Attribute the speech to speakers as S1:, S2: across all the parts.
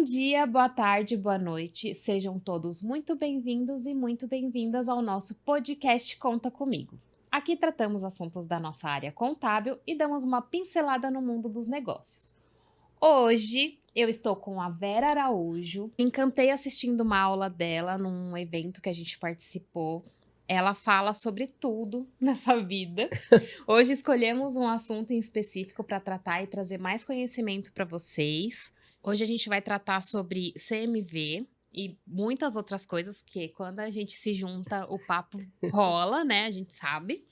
S1: dia, boa tarde, boa noite. Sejam todos muito bem-vindos e muito bem-vindas ao nosso podcast Conta Comigo. Aqui tratamos assuntos da nossa área contábil e damos uma pincelada no mundo dos negócios. Hoje eu estou com a Vera Araújo. Me encantei assistindo uma aula dela num evento que a gente participou. Ela fala sobre tudo nessa vida. Hoje escolhemos um assunto em específico para tratar e trazer mais conhecimento para vocês. Hoje a gente vai tratar sobre CMV e muitas outras coisas, porque quando a gente se junta, o papo rola, né? A gente sabe.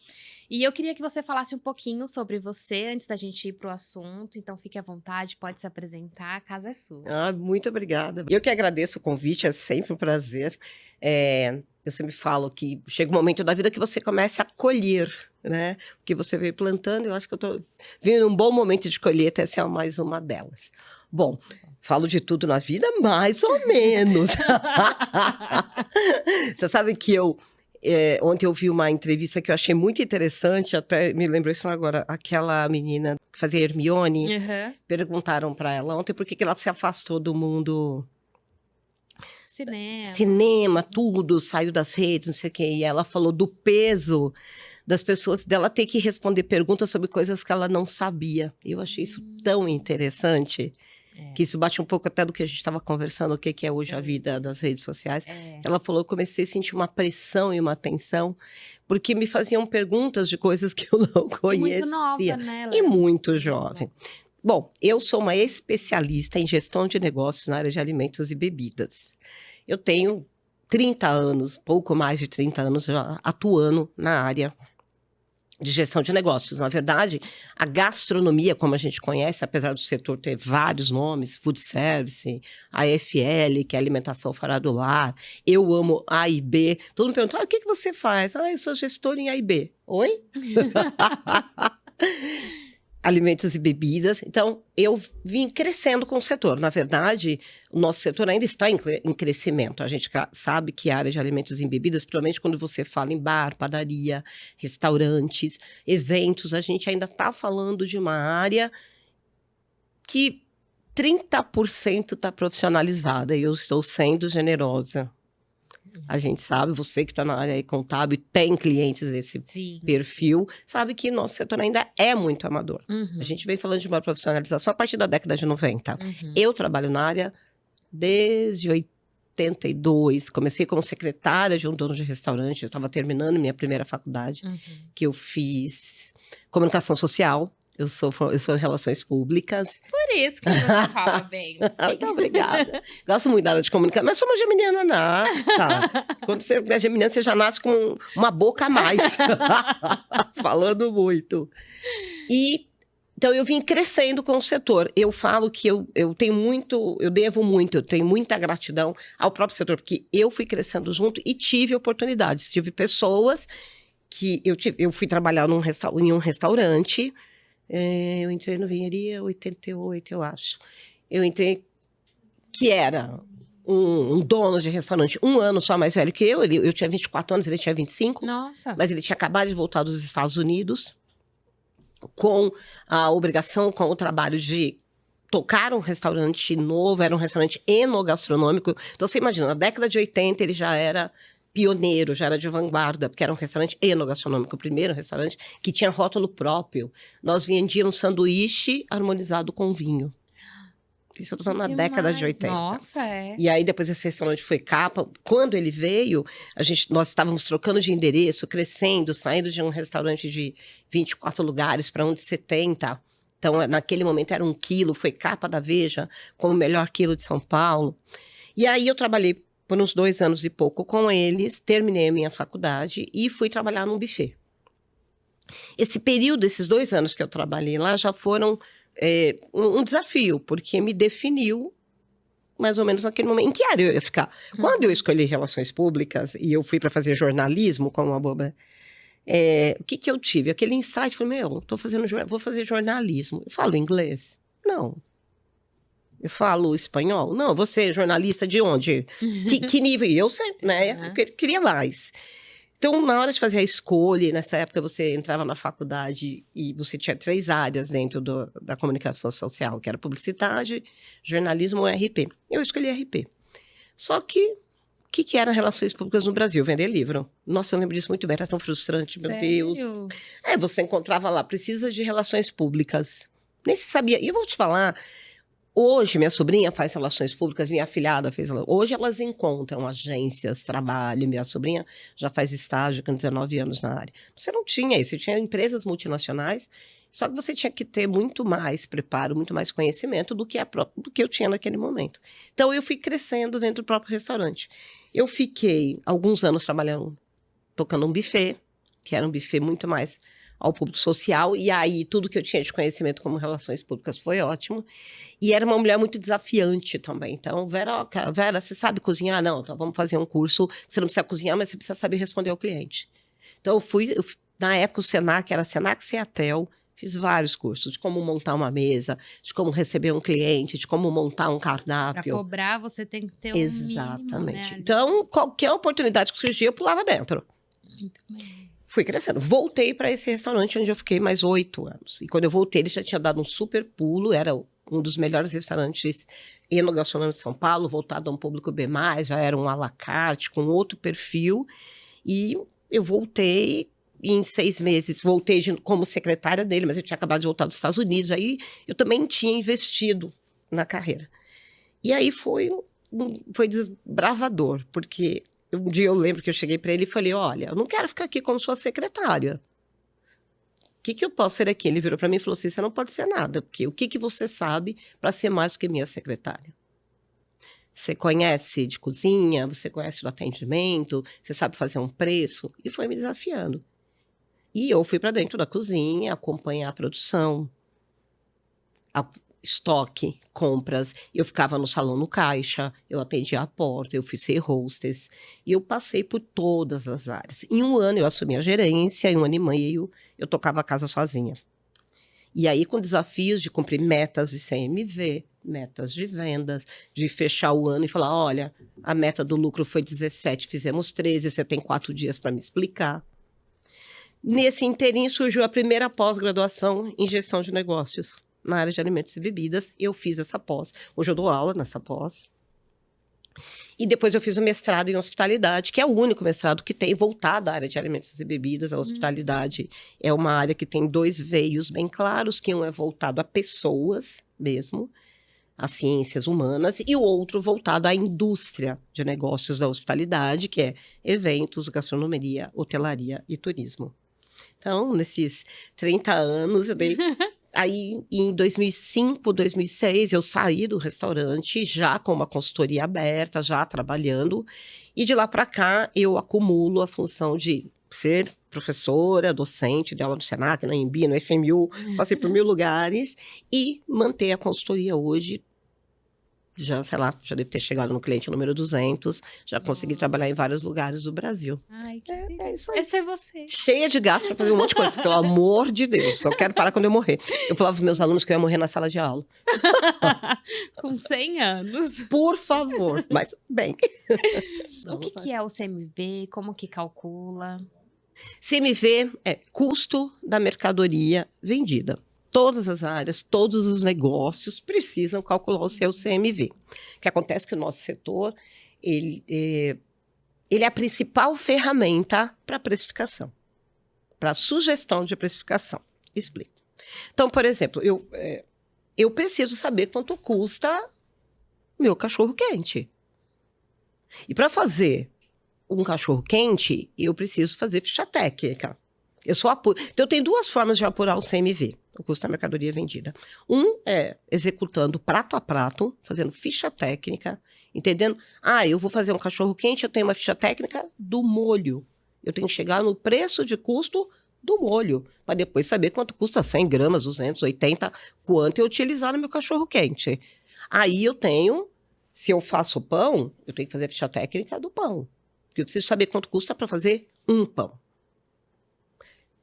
S1: E eu queria que você falasse um pouquinho sobre você antes da gente ir para o assunto. Então, fique à vontade, pode se apresentar, a casa é sua.
S2: Muito obrigada. Eu que agradeço o convite, é sempre um prazer. Eu sempre falo que chega um momento da vida que você começa a colher, né? O que você veio plantando, eu acho que eu estou vivendo um bom momento de colheita, essa é mais uma delas. Bom, falo de tudo na vida, mais ou menos. Você sabe que ontem eu vi uma entrevista que eu achei muito interessante, até me lembrou isso agora, aquela menina que fazia Hermione, perguntaram para ela ontem por que ela se afastou do mundo... Cinema, tudo, saiu das redes, não sei o quê. E ela falou do peso das pessoas, dela ter que responder perguntas sobre coisas que ela não sabia. Eu achei isso tão interessante, que isso bate um pouco até do que a gente estava conversando, o que é hoje a vida das redes sociais. Ela falou, eu comecei a sentir uma pressão e uma tensão, porque me faziam perguntas de coisas que eu não conhecia.
S1: E muito nova, né?
S2: E muito jovem. Bom, eu sou uma especialista em gestão de negócios na área de alimentos e bebidas. Eu tenho 30 anos, pouco mais de 30 anos já atuando na área de gestão de negócios. Na verdade, a gastronomia, como a gente conhece, apesar do setor ter vários nomes, food service, AFL, que é alimentação fora do lar, eu amo A e B. Todo mundo pergunta, o que você faz? Eu sou gestor em A e B. Oi? Alimentos e bebidas. Então, eu vim crescendo com o setor. Na verdade, o nosso setor ainda está em crescimento. A gente sabe que a área de alimentos e bebidas, principalmente quando você fala em bar, padaria, restaurantes, eventos, a gente ainda está falando de uma área que 30% está profissionalizada. E eu estou sendo generosa. A gente sabe, você que está na área contábil, tem clientes desse perfil, sabe que nosso setor ainda é muito amador. A gente vem falando de uma profissionalização a partir da década de 90. Eu trabalho na área desde 82, comecei como secretária de um dono de restaurante, eu estava terminando minha primeira faculdade, que eu fiz comunicação social. Eu sou relações públicas.
S1: Por isso que você fala bem.
S2: Muito obrigada. Gosto muito da área de comunicação, mas sou uma geminiana nata. Quando você é geminiana, você já nasce com uma boca a mais. Falando muito. Então, eu vim crescendo com o setor. Eu falo que eu devo muito, eu tenho muita gratidão ao próprio setor, porque eu fui crescendo junto e tive oportunidades. Tive pessoas que... Eu fui trabalhar em um restaurante... eu entrei no Vinheria 88, eu acho. Eu entrei, que era um dono de restaurante, um ano só mais velho que eu tinha 24 anos, ele tinha 25.
S1: Nossa.
S2: Mas ele tinha acabado de voltar dos Estados Unidos, com a obrigação, com o trabalho de tocar um restaurante novo, era um restaurante enogastronômico. Então, você imagina, na década de 80 ele já era... pioneiro, já era de vanguarda, porque era um restaurante enogastronômico, o primeiro restaurante que tinha rótulo próprio. Nós vendíamos sanduíche harmonizado com vinho. Isso eu tô falando na década de 80.
S1: Nossa,
S2: E aí depois esse restaurante foi capa. Quando ele veio, nós estávamos trocando de endereço, crescendo, saindo de um restaurante de 24 lugares para um de 70. Então, naquele momento era 1 quilo, foi capa da Veja como o melhor quilo de São Paulo. E aí eu trabalhei por uns 2 anos e pouco com eles, terminei a minha faculdade e fui trabalhar num buffet. Esse período, esses 2 anos que eu trabalhei lá, já foram um desafio, porque me definiu mais ou menos naquele momento. Em que área eu ia ficar? Quando eu escolhi relações públicas e eu fui para fazer jornalismo como uma boba, o que eu tive? Aquele insight, falei, vou fazer jornalismo. Eu falo inglês? Não. Eu falo espanhol? Não, você é jornalista de onde? Que nível? E eu sei, né? Eu queria mais. Então, na hora de fazer a escolha, nessa época você entrava na faculdade e você tinha 3 áreas dentro da comunicação social, que era publicidade, jornalismo e RP. Eu escolhi RP. Só que, o que era relações públicas no Brasil? Vender livro. Nossa, eu lembro disso muito bem, era tão frustrante, meu Deus. Você encontrava lá, precisa de relações públicas. Nem se sabia. E eu vou te falar, hoje minha sobrinha faz relações públicas, minha afilhada fez. Hoje elas encontram agências, trabalho. Minha sobrinha já faz estágio com 19 anos na área. Você não tinha isso, você tinha empresas multinacionais, só que você tinha que ter muito mais preparo, muito mais conhecimento do que eu tinha naquele momento. Então eu fui crescendo dentro do próprio restaurante. Eu fiquei alguns anos trabalhando, tocando um buffet, que era um buffet muito mais ao público social, e aí tudo que eu tinha de conhecimento como relações públicas foi ótimo. E era uma mulher muito desafiante também. Então, Vera, você sabe cozinhar? Não, então vamos fazer um curso. Você não precisa cozinhar, mas você precisa saber responder ao cliente. Então, na época, o Senac era Senac Ceatel, fiz vários cursos de como montar uma mesa, de como receber um cliente, de como montar um cardápio.
S1: Para cobrar, você tem que ter um
S2: Exatamente.
S1: mínimo, né?
S2: Então, qualquer oportunidade que surgia, eu pulava dentro.
S1: Muito bem.
S2: Fui crescendo. Voltei para esse restaurante onde eu fiquei mais 8 anos. E quando eu voltei, ele já tinha dado um super pulo. Era um dos melhores restaurantes enogastronômicos de São Paulo, voltado a um público B+, já era um à la carte, com outro perfil. E eu voltei, e em 6 meses, voltei como secretária dele, mas eu tinha acabado de voltar dos Estados Unidos. Aí eu também tinha investido na carreira. E aí foi desbravador, porque um dia eu lembro que eu cheguei para ele e falei, olha, eu não quero ficar aqui como sua secretária. O que eu posso ser aqui? Ele virou para mim e falou assim, você não pode ser nada, porque o que você sabe para ser mais do que minha secretária? Você conhece de cozinha, você conhece do atendimento, você sabe fazer um preço? E foi me desafiando. E eu fui para dentro da cozinha, acompanhar a produção, estoque, compras, eu ficava no salão no caixa, eu atendia a porta, eu fui ser hostess, e eu passei por todas as áreas. Em 1 ano eu assumi a gerência, em 1 ano e meio eu tocava a casa sozinha. E aí com desafios de cumprir metas de CMV, metas de vendas, de fechar o ano e falar, olha, a meta do lucro foi 17, fizemos 13, você tem 4 dias para me explicar. Nesse inteirinho surgiu a primeira pós-graduação em gestão de negócios na área de alimentos e bebidas. Eu fiz essa pós. Hoje eu dou aula nessa pós. E depois eu fiz o mestrado em hospitalidade, que é o único mestrado que tem voltado à área de alimentos e bebidas. A hospitalidade é uma área que tem 2 veios bem claros, que um é voltado a pessoas mesmo, a ciências humanas, e o outro voltado à indústria de negócios da hospitalidade, que é eventos, gastronomia, hotelaria e turismo. Então, nesses 30 anos, eu dei... Aí, em 2005, 2006, eu saí do restaurante já com uma consultoria aberta, já trabalhando. E de lá para cá, eu acumulo a função de ser professora, docente de aula no Senac, na Embi, no FMU, passei por 1000 lugares. E manter a consultoria hoje, já, sei lá, já devo ter chegado no cliente número 200, já consegui trabalhar em vários lugares do Brasil.
S1: Ai, que
S2: É isso aí.
S1: Esse é você.
S2: Cheia de gasto para fazer um monte de coisa, pelo amor de Deus, só quero parar quando eu morrer. Eu falava para meus alunos que eu ia morrer na sala de aula.
S1: Com 100 anos.
S2: Por favor, mas bem.
S1: O que é o CMV? Como que calcula?
S2: CMV é custo da mercadoria vendida. Todas as áreas, todos os negócios precisam calcular o seu CMV. O que acontece é que o nosso setor, ele é a principal ferramenta para precificação, para sugestão de precificação. Explico. Então, por exemplo, eu preciso saber quanto custa meu cachorro-quente. E para fazer um cachorro-quente, eu preciso fazer ficha técnica. Então, eu tenho 2 formas de apurar o CMV, o custo da mercadoria vendida. Um é executando prato a prato, fazendo ficha técnica, entendendo? Eu vou fazer um cachorro-quente, eu tenho uma ficha técnica do molho. Eu tenho que chegar no preço de custo do molho, para depois saber quanto custa 100 gramas, 280, quanto eu utilizar no meu cachorro-quente. Aí eu tenho, se eu faço pão, eu tenho que fazer a ficha técnica do pão, porque eu preciso saber quanto custa para fazer um pão.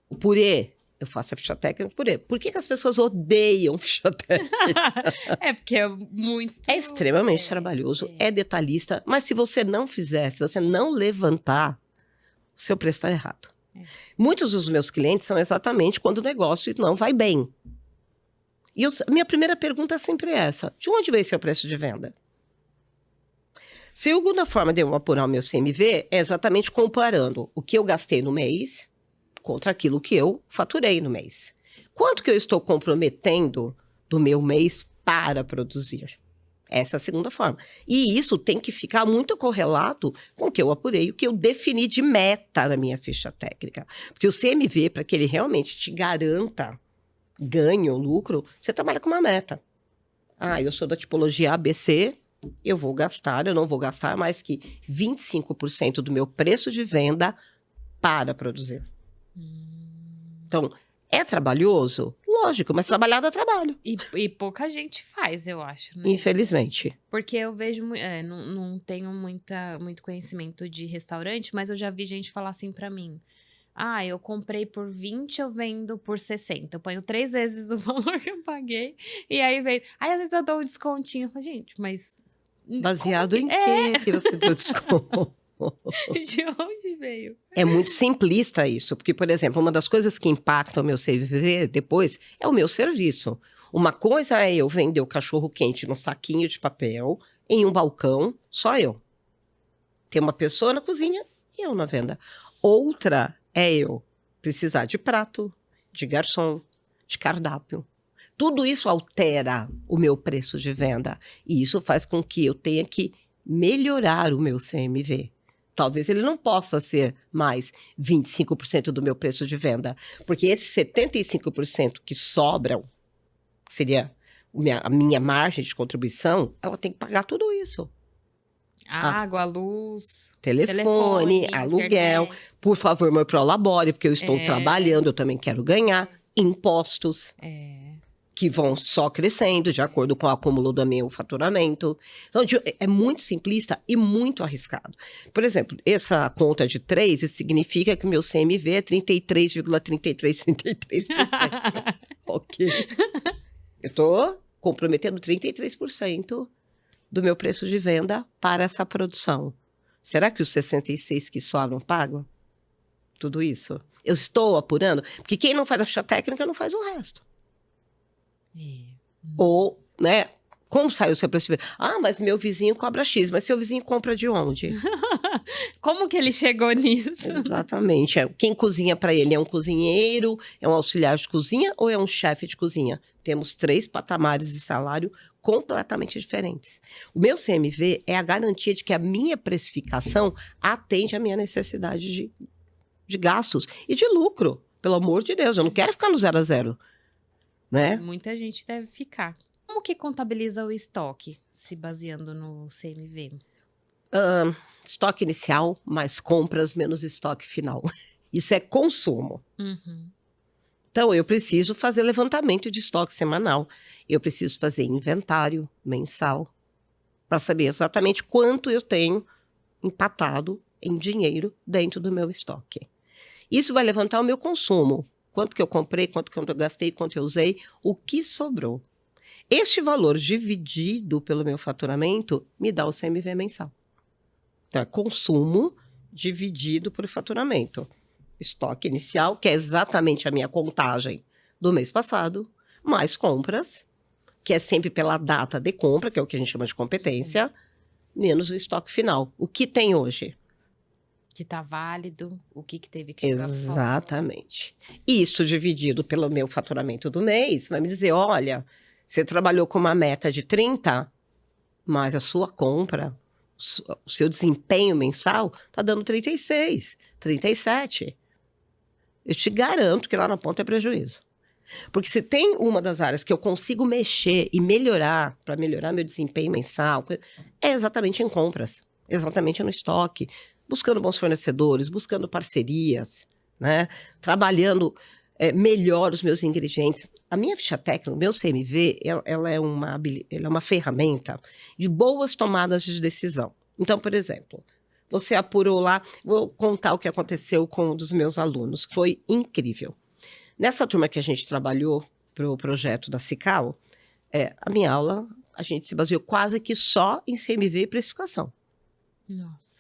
S2: O purê, eu faço a ficha técnica do purê. Por que as pessoas odeiam ficha técnica?
S1: É porque é muito...
S2: É extremamente trabalhoso, é detalhista, mas se você não fizer, se você não levantar seu preço está errado. Muitos dos meus clientes são exatamente quando o negócio não vai bem. E minha primeira pergunta é sempre essa: de onde veio seu preço de venda? Segunda forma de eu apurar o meu CMV é exatamente comparando o que eu gastei no mês contra aquilo que eu faturei no mês. Quanto que eu estou comprometendo do meu mês para produzir? Essa é a segunda forma. E isso tem que ficar muito correlato com o que eu apurei, o que eu defini de meta na minha ficha técnica. Porque o CMV, para que ele realmente te garanta ganho, lucro, você trabalha com uma meta. Ah, eu sou da tipologia ABC, eu não vou gastar mais que 25% do meu preço de venda para produzir. Então, é trabalhoso? Lógico, mas trabalhar dá trabalho.
S1: E pouca gente faz, eu acho, né?
S2: Infelizmente.
S1: Porque eu vejo, não tenho muito conhecimento de restaurante, mas eu já vi gente falar assim pra mim: ah, eu comprei por 20, eu vendo por 60. Eu ponho 3 vezes o valor que eu paguei, e aí vem. Aí às vezes eu dou um descontinho. Eu falo, gente, mas.
S2: Baseado em quê que você deu desconto?
S1: De onde veio?
S2: É muito simplista isso, porque, por exemplo, uma das coisas que impacta o meu CVV depois é o meu serviço. Uma coisa é eu vender o cachorro-quente num saquinho de papel, em um balcão, só eu. Tem uma pessoa na cozinha e eu na venda. Outra é eu precisar de prato, de garçom, de cardápio. Tudo isso altera o meu preço de venda. E isso faz com que eu tenha que melhorar o meu CMV. Talvez ele não possa ser mais 25% do meu preço de venda. Porque esses 75% que sobram, que seria a minha margem de contribuição, ela tem que pagar tudo isso.
S1: Água, luz,
S2: telefone, aluguel.
S1: internet.
S2: Por favor, meu prolabore, porque eu estou trabalhando, eu também quero ganhar. Impostos. Que vão só crescendo de acordo com o acúmulo do meu faturamento. Então, é muito simplista e muito arriscado. Por exemplo, essa conta de 3, isso significa que o meu CMV é 33,3333%. Ok. Eu estou comprometendo 33% do meu preço de venda para essa produção. Será que os 66 que sobram pagam tudo isso? Eu estou apurando? Porque quem não faz a ficha técnica não faz o resto. Ou, né, como sai o seu preço de venda? Ah, mas meu vizinho cobra X, mas seu vizinho compra de onde?
S1: Como que ele chegou nisso?
S2: Exatamente. Quem cozinha para ele é um cozinheiro, é um auxiliar de cozinha ou é um chefe de cozinha? Temos 3 patamares de salário completamente diferentes. O meu CMV é a garantia de que a minha precificação atende à minha necessidade de gastos e de lucro. Pelo amor de Deus, eu não quero ficar no 0 a 0. Né?
S1: Muita gente deve ficar. Como que contabiliza o estoque, se baseando no CMV?
S2: Estoque inicial, mais compras, menos estoque final. Isso é consumo. Então, eu preciso fazer levantamento de estoque semanal. Eu preciso fazer inventário mensal para saber exatamente quanto eu tenho empatado em dinheiro dentro do meu estoque. Isso vai levantar o meu consumo. Quanto que eu comprei, quanto que eu gastei, quanto eu usei, o que sobrou. Este valor dividido pelo meu faturamento me dá o CMV mensal. Então, é consumo dividido por faturamento. Estoque inicial, que é exatamente a minha contagem do mês passado, mais compras, que é sempre pela data de compra, que é o que a gente chama de competência, menos o estoque final. O que tem hoje?
S1: Que tá válido, o que teve que jogar fora.
S2: Exatamente. Isso dividido pelo meu faturamento do mês, vai me dizer, olha, você trabalhou com uma meta de 30, mas a sua compra, o seu desempenho mensal está dando 36, 37. Eu te garanto que lá na ponta é prejuízo. Porque se tem uma das áreas que eu consigo mexer e melhorar, para melhorar meu desempenho mensal, é exatamente em compras, exatamente no estoque. Buscando bons fornecedores, buscando parcerias, né? Trabalhando melhor os meus ingredientes. A minha ficha técnica, o meu CMV, ela é uma ferramenta de boas tomadas de decisão. Então, por exemplo, você apurou lá, vou contar o que aconteceu com um dos meus alunos, que foi incrível. Nessa turma que a gente trabalhou para o projeto da Cical, a minha aula, a gente se baseou quase que só em CMV e precificação.
S1: Nossa.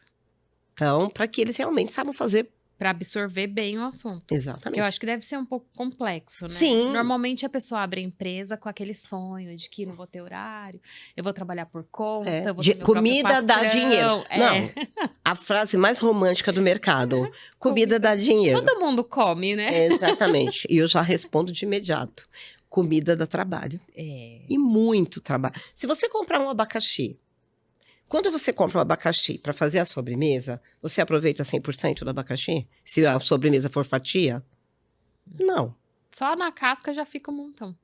S2: Então, para que eles realmente saibam fazer
S1: Pra absorver bem o assunto. Porque
S2: Exatamente.
S1: eu acho que deve ser um pouco complexo, né?
S2: Sim.
S1: Normalmente a pessoa abre a empresa com aquele sonho de que não vou ter horário, eu vou trabalhar por conta, eu vou ter meu
S2: Comida
S1: próprio
S2: dá
S1: patrão.
S2: dinheiro. Não, a frase mais romântica do mercado. Comida dá dinheiro.
S1: Todo mundo come, né?
S2: Exatamente. E eu já respondo de imediato. Comida dá trabalho. E muito trabalho. Se você comprar um abacaxi, quando você compra um abacaxi para fazer a sobremesa, você aproveita 100% do abacaxi? Se a sobremesa for fatia? Não.
S1: Só na casca já fica um montão.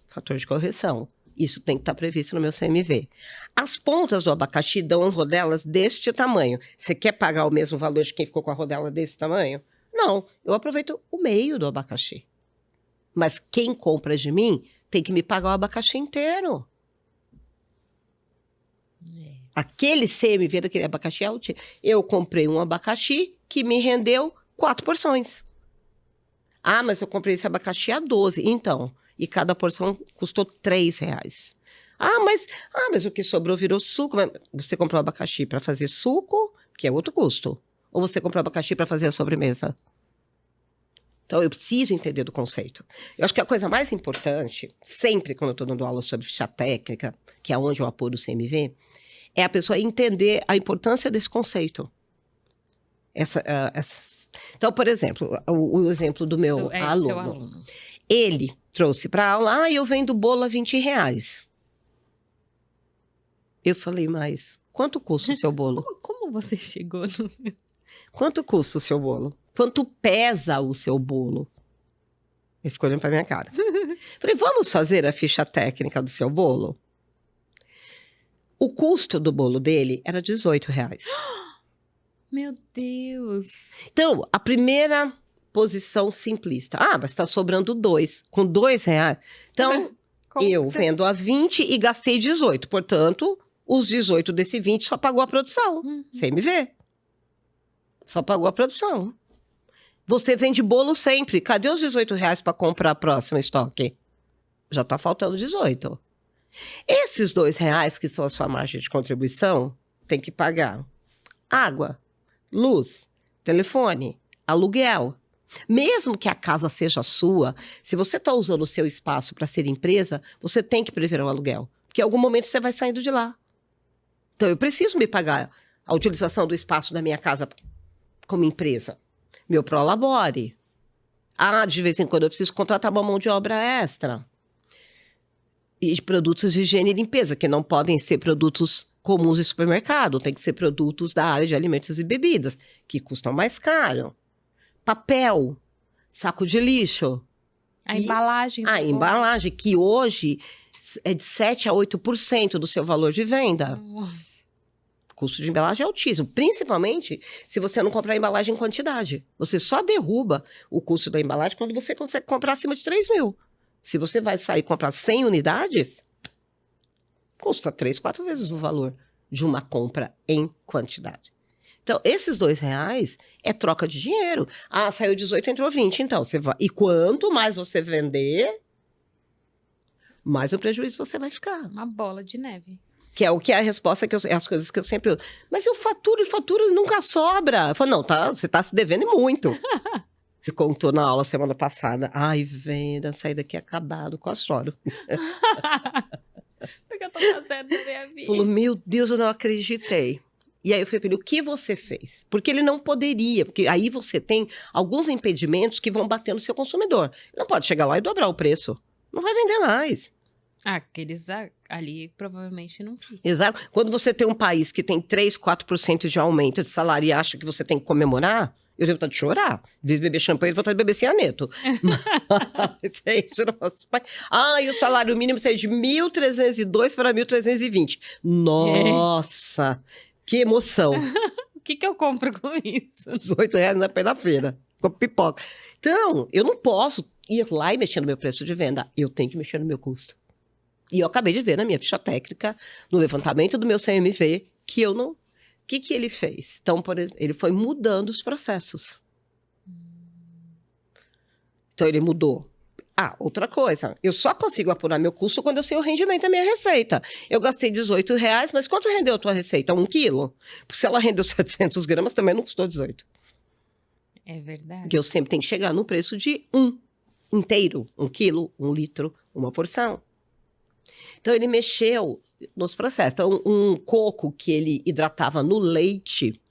S2: Fator de correção. Isso tem que estar previsto no meu CMV. As pontas do abacaxi dão rodelas deste tamanho. Você quer pagar o mesmo valor de quem ficou com a rodela desse tamanho? Não. Eu aproveito o meio do abacaxi. Mas quem compra de mim tem que me pagar o abacaxi inteiro. Aquele CMV daquele abacaxi alto. Eu comprei um abacaxi que me rendeu 4 porções. Ah, mas eu comprei esse abacaxi a 12. Então, e cada porção custou R$3. Mas o que sobrou virou suco. Mas você comprou abacaxi para fazer suco, que é outro custo. Ou você comprou abacaxi para fazer a sobremesa? Então, eu preciso entender do conceito. Eu acho que a coisa mais importante, sempre quando eu estou dando aula sobre ficha técnica, que é onde eu apuro o CMV, é a pessoa entender a importância desse conceito. Então, por exemplo, o exemplo do meu aluno.
S1: Seu aluno.
S2: Ele trouxe para a aula, eu vendo bolo a R$20. Eu falei, mas quanto custa o seu bolo?
S1: Como você chegou no...
S2: Quanto custa o seu bolo? Quanto pesa o seu bolo? Ele ficou olhando para minha cara. Falei, vamos fazer a ficha técnica do seu bolo? O custo do bolo dele era R$18.
S1: Meu Deus!
S2: Então, a primeira posição simplista. Mas está sobrando 2. Com R$2. Então, eu vendo a 20 e gastei 18. Portanto, os 18 desse 20 só pagou a produção. CMV. Só pagou a produção. Você vende bolo sempre. Cadê os R$18 para comprar a próxima estoque? Já está faltando 18. Esses R$2 que são a sua margem de contribuição, tem que pagar água, luz, telefone, aluguel. Mesmo que a casa seja sua, se você está usando o seu espaço para ser empresa, você tem que prever o aluguel. Porque em algum momento você vai saindo de lá. Então, eu preciso me pagar a utilização do espaço da minha casa como empresa. Meu prolabore. De vez em quando eu preciso contratar uma mão de obra extra. E de produtos de higiene e limpeza, que não podem ser produtos comuns de supermercado, tem que ser produtos da área de alimentos e bebidas, que custam mais caro. Papel, saco de lixo.
S1: A embalagem.
S2: A embalagem, que hoje é de 7% a 8% do seu valor de venda. O custo de embalagem é altíssimo, principalmente se você não comprar embalagem em quantidade. Você só derruba o custo da embalagem quando você consegue comprar acima de 3 mil. Se você vai sair e comprar 100 unidades, custa 3, 4 vezes o valor de uma compra em quantidade. Então, esses R$2 é troca de dinheiro. Saiu 18, entrou 20. Então, você vai... E quanto mais você vender, mais o prejuízo você vai ficar.
S1: Uma bola de neve.
S2: Que é o que é a resposta, as coisas que eu sempre... Mas eu faturo e nunca sobra. Eu falo, não, você está se devendo muito. Você contou na aula semana passada. Ai, Vera, saí daqui acabado, quase choro.
S1: Porque eu tô fazendo na minha vida.
S2: Falou, meu Deus, eu não acreditei. E aí eu falei para ele, o que você fez? Porque ele não poderia, porque aí você tem alguns impedimentos que vão bater no seu consumidor. Ele não pode chegar lá e dobrar o preço. Não vai vender mais.
S1: Aqueles ali provavelmente não ficam.
S2: Exato. Quando você tem um país que tem 3, 4% de aumento de salário e acha que você tem que comemorar, eu tenho vontade de chorar. Em vez de beber champanhe, eu tenho vontade de beber cianeto. Mas é isso, nosso pai. E o salário mínimo saiu de 1.302 para 1.320. Nossa, que emoção.
S1: O que eu compro com isso?
S2: R$18 na pé da feira. Com pipoca. Então, eu não posso ir lá e mexer no meu preço de venda. Eu tenho que mexer no meu custo. E eu acabei de ver na minha ficha técnica, no levantamento do meu CMV, que eu não... O que ele fez? Então, por exemplo, ele foi mudando os processos. Então, ele mudou. Outra coisa. Eu só consigo apurar meu custo quando eu sei o rendimento da minha receita. Eu gastei R$18, mas quanto rendeu a tua receita? 1 quilo? Porque se ela rendeu 700 gramas, também não custou 18.
S1: É verdade.
S2: Porque eu sempre tenho que chegar no preço de um inteiro, 1 quilo, 1 litro, uma porção. Então, ele mexeu nos processos. Então, um coco que ele hidratava no leite,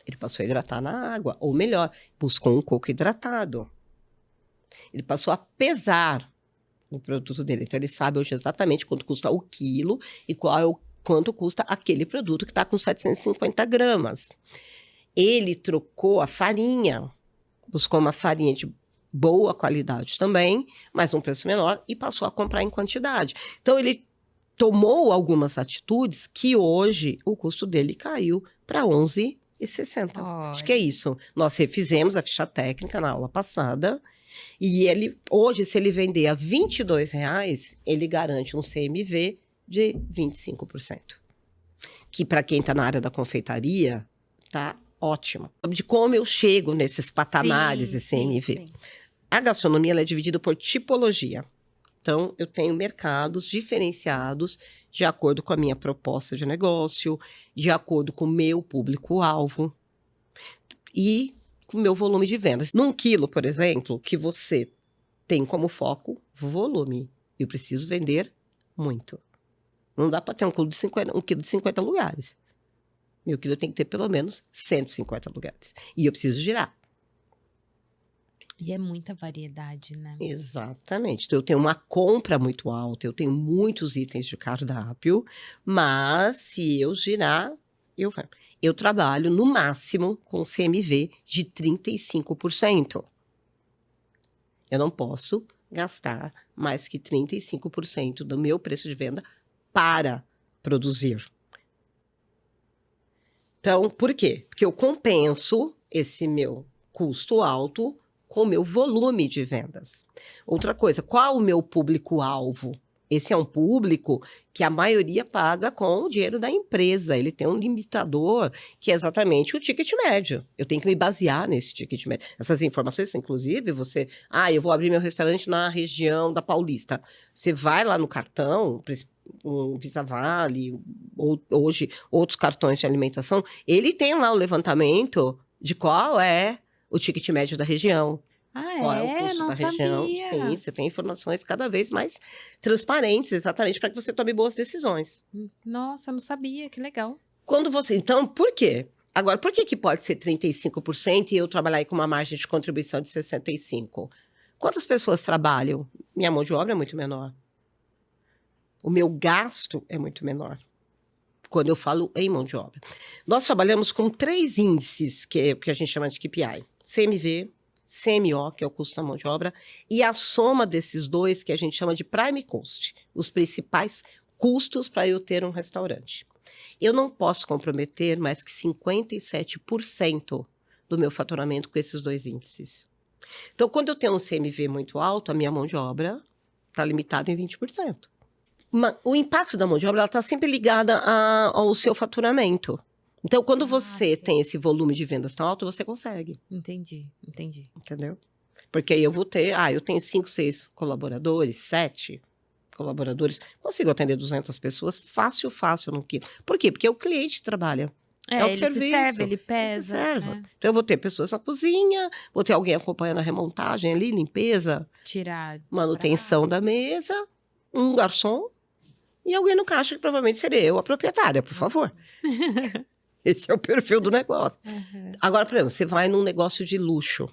S2: ele passou a hidratar na água. Ou melhor, buscou um coco hidratado. Ele passou a pesar o produto dele. Então, ele sabe hoje exatamente quanto custa o quilo e quanto custa aquele produto que está com 750 gramas. Ele trocou a farinha, buscou uma farinha de boa qualidade também, mas um preço menor, e passou a comprar em quantidade. Então, ele tomou algumas atitudes que hoje o custo dele caiu para R$ 11,60. Acho que é isso. Nós refizemos a ficha técnica na aula passada, e ele, hoje, se ele vender a R$ 22,00, ele garante um CMV de 25%. Que para quem está na área da confeitaria, tá ótimo. De como eu chego nesses patamares de CMV.
S1: Sim.
S2: A gastronomia ela é dividida por tipologia. Então, eu tenho mercados diferenciados de acordo com a minha proposta de negócio, de acordo com o meu público-alvo e com o meu volume de vendas. Num quilo, por exemplo, que você tem como foco volume. Eu preciso vender muito. Não dá para ter um quilo de 50 lugares. Meu quilo tem que ter pelo menos 150 lugares. E eu preciso girar.
S1: E é muita variedade, né?
S2: Exatamente. Então, eu tenho uma compra muito alta, eu tenho muitos itens de cardápio, mas se eu girar, eu trabalho no máximo com CMV de 35%. Eu não posso gastar mais que 35% do meu preço de venda para produzir. Então, por quê? Porque eu compenso esse meu custo alto com o meu volume de vendas. Outra coisa, qual o meu público-alvo? Esse é um público que a maioria paga com o dinheiro da empresa. Ele tem um limitador que é exatamente o ticket médio. Eu tenho que me basear nesse ticket médio. Essas informações, inclusive, eu vou abrir meu restaurante na região da Paulista. Você vai lá no cartão, o Visa Vale, ou hoje outros cartões de alimentação, ele tem lá o levantamento de qual é o ticket médio da região. Qual é o custo
S1: não
S2: da região.
S1: sabia.
S2: Sim, você tem informações cada vez mais transparentes, exatamente para que você tome boas decisões.
S1: Nossa, eu não sabia, que legal.
S2: Então, por quê? Agora, por que pode ser 35% e eu trabalhar aí com uma margem de contribuição de 65%? Quantas pessoas trabalham? Minha mão de obra é muito menor. O meu gasto é muito menor. Quando eu falo em mão de obra. Nós trabalhamos com 3 índices, que a gente chama de KPI. CMV, CMO, que é o custo da mão de obra, e a soma desses dois, que a gente chama de prime cost, os principais custos para eu ter um restaurante. Eu não posso comprometer mais que 57% do meu faturamento com esses 2 índices. Então, quando eu tenho um CMV muito alto, a minha mão de obra está limitada em 20%. O impacto da mão de obra está sempre ligada ao seu faturamento. Então, quando você tem esse volume de vendas tão alto, você consegue.
S1: Entendi.
S2: Entendeu? Porque aí eu vou ter, eu tenho 5, 6 colaboradores, 7 colaboradores, consigo atender 200 pessoas fácil no quilo. Por quê? Porque o cliente trabalha. É o
S1: ele
S2: serviço.
S1: se serve, ele pesa.
S2: Ele se serve. Então, eu vou ter pessoas na cozinha, vou ter alguém acompanhando a remontagem ali, limpeza, manutenção da mesa, um garçom e alguém no caixa, que provavelmente seria eu, a proprietária, por favor. Esse é o perfil do negócio. Agora, por exemplo, você vai num negócio de luxo.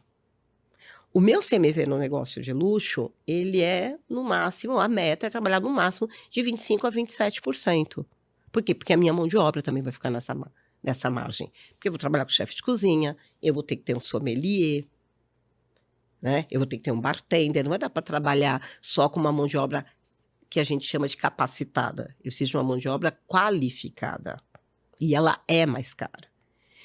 S2: O meu CMV no negócio de luxo, ele é, no máximo, a meta é trabalhar no máximo de 25% a 27%. Por quê? Porque a minha mão de obra também vai ficar nessa margem. Porque eu vou trabalhar com chefe de cozinha, eu vou ter que ter um sommelier, né? Eu vou ter que ter um bartender. Não vai dar para trabalhar só com uma mão de obra que a gente chama de capacitada. Eu preciso de uma mão de obra qualificada. E ela é mais cara.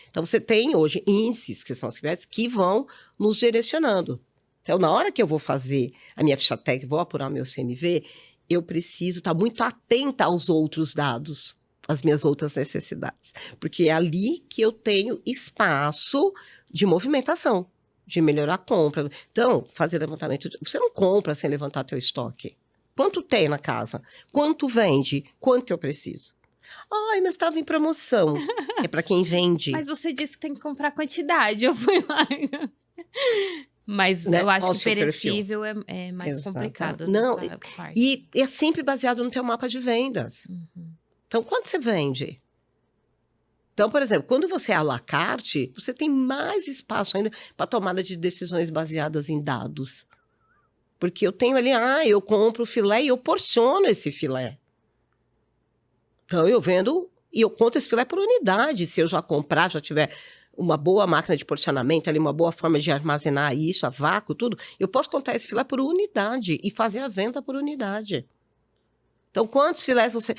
S2: Então, você tem hoje índices, que são os KPIs, que vão nos direcionando. Então, na hora que eu vou fazer a minha ficha técnica, vou apurar o meu CMV, eu preciso estar muito atenta aos outros dados, às minhas outras necessidades. Porque é ali que eu tenho espaço de movimentação, de melhorar a compra. Então, fazer levantamento... Você não compra sem levantar teu estoque. Quanto tem na casa? Quanto vende? Quanto eu preciso? Ai, mas estava em promoção. É para quem vende.
S1: Mas você disse que tem que comprar quantidade. Eu fui lá. Mas
S2: Né?
S1: eu acho
S2: Qual o
S1: que
S2: seu perfil?
S1: perecível é mais
S2: Exatamente.
S1: complicado
S2: Não,
S1: nessa parte.
S2: E é sempre baseado no teu mapa de vendas.
S1: Uhum.
S2: Então, quanto você vende? Então, por exemplo, quando você é à la carte, você tem mais espaço ainda para tomada de decisões baseadas em dados. Porque eu tenho ali, eu compro o filé e eu porciono esse filé. Então, eu vendo e eu conto esse filé por unidade. Se eu já comprar, já tiver uma boa máquina de porcionamento, ali, uma boa forma de armazenar isso, a vácuo, tudo, eu posso contar esse filé por unidade e fazer a venda por unidade. Então, quantos filés você...